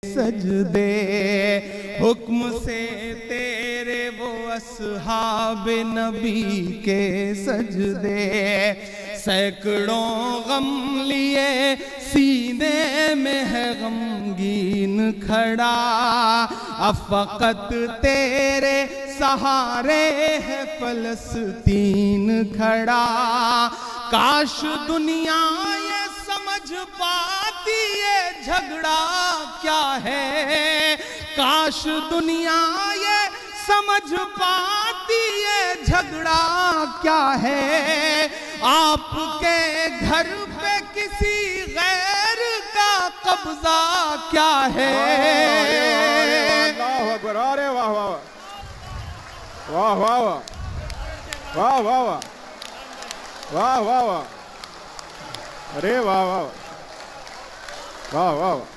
सजदे, हुक्म से तेरे वो अस्हाब नबी के सजदे, सैकड़ों गम लिए सीने में है गमगीन खड़ा, अब फकत तेरे सहारे है फलस्तीन खड़ा। काश दुनिया ये समझ पाती ये झगड़ा क्या है, काश दुनिया ये समझ पाती ये झगड़ा क्या है। आपके घर पे किसी गैर का कब्जा क्या है। अल्लाहु अकबर, अरे वाह वाह वाह वाह वाह वाह वाह वाह वाह वाह वाह, अरे वाह वाह वाह वाह वाह।